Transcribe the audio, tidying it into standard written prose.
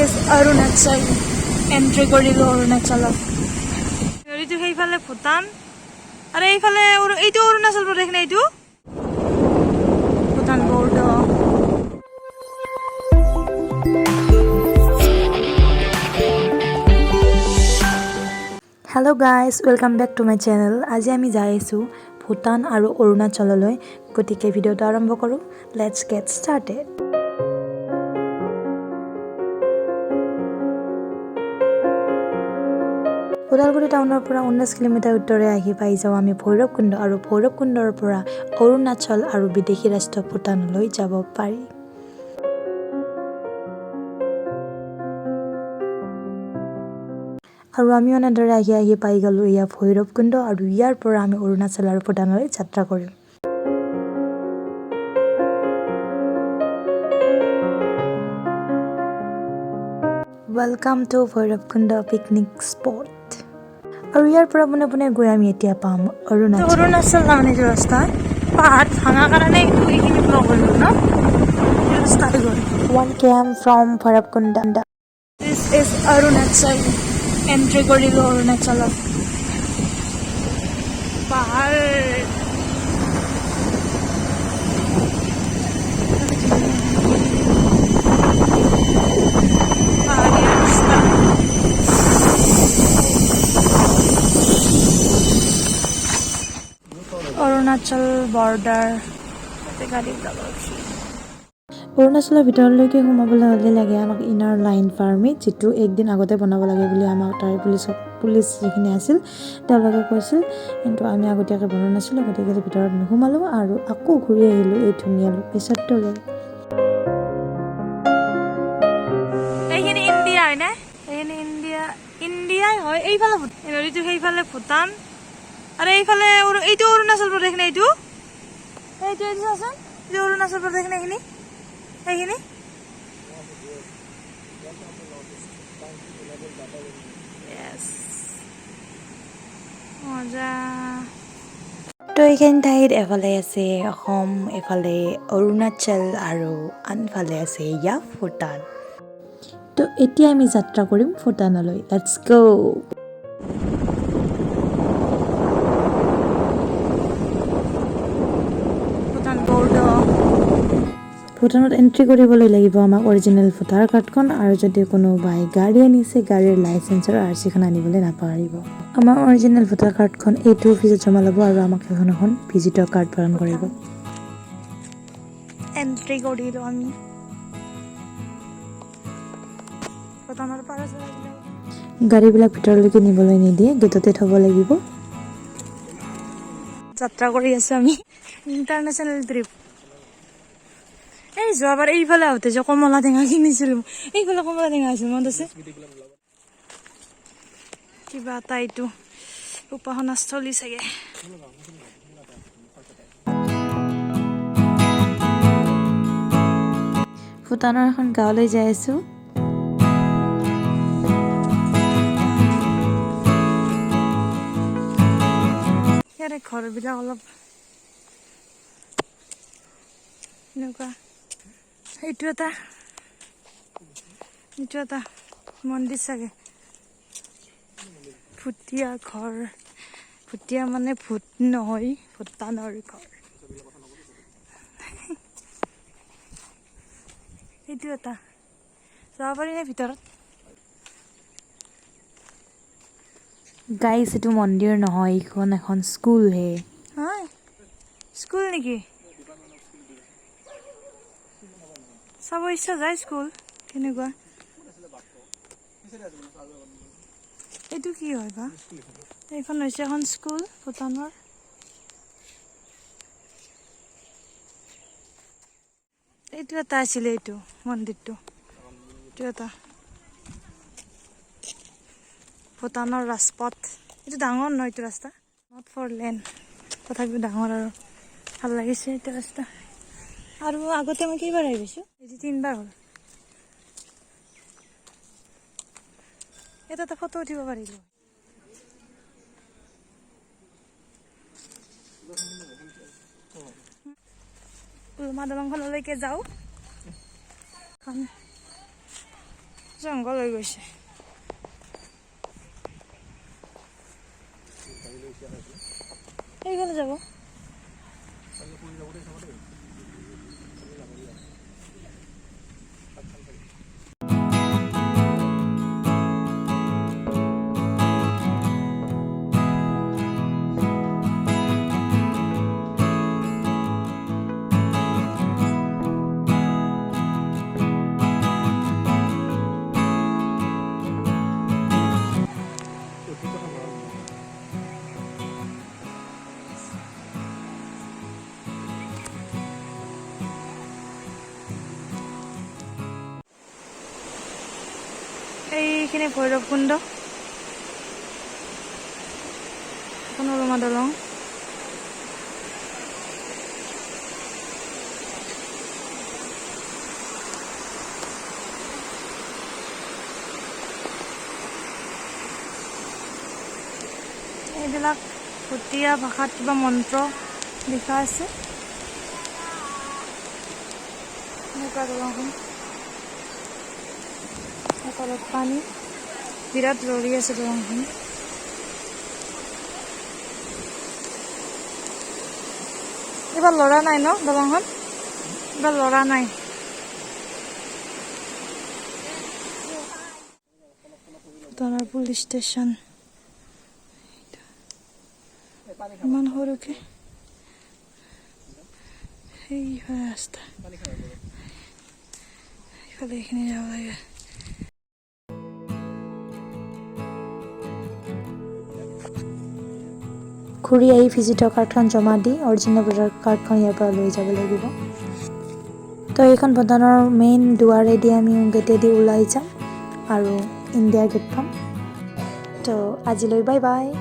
is Arunachal. Entry korilu Arunachalot. Etu heifale Bhutan. Are eifale eitu Arunachal Pradesh na eitu? Bhutan border. Hello guys, welcome back to my channel. Aji ami jai asu Bhutan aru Arunachaloloi. Gotike video ta arambho koru. Let's get started. Udalguri টাউনৰ পৰা 19 kilometre উত্তৰে আহি পাই যাও আমি ভৈৰৱকুণ্ড আৰু ভৈৰৱকুণ্ডৰ পৰা অৰুণাচল আৰু বিদেশী ৰাষ্ট্ৰ ভূটানলৈ যাব পাৰি। আৰু আমি অনাদৰে আহি পাই গলো ইয়া ভৈৰৱকুণ্ড আৰু ইয়াৰ পৰা আমি অৰুণাচল আৰু ভূটানলৈ যাত্ৰা কৰিম। Welcome to Bhairabkunda picnic spot. আৰু ইয়াৰ পৰা বনে গৈ আমি এতিয়া পাম অৰুণাচল নামে ৰাস্তা পাহাড় ভাঙা কাৰণে এইখিনি ব্লক হৈ গ'ল ন ৰাস্তা গ'ল 1 km from Bhairabkunda. This is Arunachal. Entry কৰিলো অৰুণাচলত পাহাড় Arunachal border অৰুণাচলৰ ভিতৰলৈকে সোমাবলৈ হ'লে লাগে আমাক ইনাৰ লাইন পাৰমিট যেটো একদিন আগতে বনাব লাগে বুলি আমাক তাৰ পুলিচ যিখিনি আছিল তেওঁলোকে কৈছিল কিন্তু আমি আগতীয়াকৈ বনোৱা নাছিলোঁ গতিকে ভিতৰত নোসোমালো আৰু আকৌ ঘূৰি আহিলো এই ধুনীয়া লোকেশ্যনটোলৈ। এইখিনি ইণ্ডিয়া হয় না এইখিনি ইণ্ডিয়া হয় এইফালে নদীটো সেইফালে ভূটান আৰু এইফালে এইটো অৰুণাচল প্ৰদেশ না এইটো চাচোন এইটো অৰুণাচল প্ৰদেশ না এইখিনি মজা তো এইখিনি ঠাইত এফালে আছে অসম এফালে অৰুণাচল আৰু আনফালে আছে ইয়া ভূটান। তো এতিয়া আমি যাত্ৰা কৰিম ভূটানলৈ। লেটছ গো। ভূটানত এন্ট্ৰি কৰিবলৈ লাগিব আমাক অৰিজিনেল ভোটাৰ কাৰ্ডখন আৰু যদি কোনোবাই গাড়ী আনিছে গাড়ীৰ লাইচেন্সৰ আৰচিখন আনিবলৈ নাপাহৰিব। আমাৰ অৰিজিনেল ভোটাৰ কাৰ্ডখন এইটো অফিচত জমা ল'ব আৰু আমাক এখন ভিজিটৰ কাৰ্ড প্ৰদান কৰিব। এন্ট্ৰি কৰিলো আমি ভূটানৰ পৰা গাড়ীবিলাক ভিতৰলৈকে নিবলৈ নিদিয়ে গেটতে থ'ব লাগিব। যাত্ৰা কৰি আছো আমি ইণ্টাৰনেশ্যনেল ট্ৰিপ। এই যোৱাবাৰ এইফালে আহোঁতে যে কমলা টেঙা কিনিছিলো এইফালে কমলা টেঙা আছিল মনত আছে কিবা এটা এইটো উপাসনাস্থলী চাগে। ভূটানৰ এখন গাঁৱলৈ যাই আছো। ইয়াৰে ঘৰবিলাক অলপ এনেকুৱা এইটো এটা মন্দিৰ চাগে ভুটীয়া ঘৰ ভুটীয়া মানে ভূত নহয় ভূটানৰ ঘৰ এইটো এটা যাব পাৰি নে ভিতৰত গাইছ এইটো মন্দিৰ নহয় এইখন এখন স্কুল হে হয় স্কুল নেকি চাব ইচ্ছা যায় স্কুল কেনেকুৱা এইটো কি হয় বা এইখন হৈছে এখন স্কুল ভূটানৰ এইটো এটা আছিলে এইটো মন্দিৰটো এইটো এটা ভূটানৰ ৰাজপথ এইটো ডাঙৰ নহয় এইটো ৰাস্তা নট ফৰ লেন তথাপিও ডাঙৰ আৰু ভাল লাগিছে এইটো ৰাস্তা আৰু আগতে মই কেইবাৰ আহি পাইছোঁ এইটো 3বাৰ হ'ল এটা ফটো উঠিব পাৰিলোঁ উলমা দলংখনলৈকে যাওঁ জংঘল হৈ গৈছে এইফালে যাব এইখিনি ভৈৰৱকুণ্ড পনোৰমা দলং এইবিলাক ভুটীয়া ভাষাত কিবা মন্ত্ৰ লিখা আছে এনেকুৱা দলংখন তলত পানী বিৰাট লৰি আছে দলংখন এইবাৰ লৰা নাই ন দলংখন এইবাৰ লৰা নাই ধনৰ পুলিচ ষ্টেচন ইমান সৰুকে সেইফালে ৰাস্তা এইফালে এইখিনি যাব লাগে ঘূৰি আহি ভিজিটৰ কাৰ্ডখন জমা দি অৰিজিনেল ভোটাৰ কাৰ্ডখন ইয়াৰ পৰা লৈ যাব লাগিব তো এইখন ভূটানৰ মেইন দুৱাৰেদি আমি গেটেদি ওলাই যাম আৰু ইণ্ডিয়া গেট পাম তো আজিলৈ বাই বাই